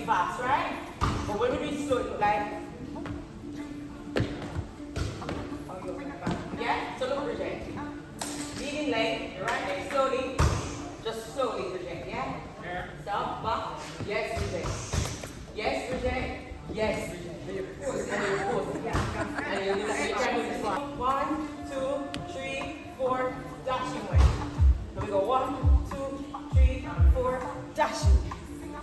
fast, right? But when we do it slow, it look like. Yeah? So look, Bridget. Leading leg, your right leg, slowly. Just slowly, Bridget, yeah? Stop, back. Yes, Bridget. Yes, Bridget. Yes, Bridget. And then pause, yeah. And then you try to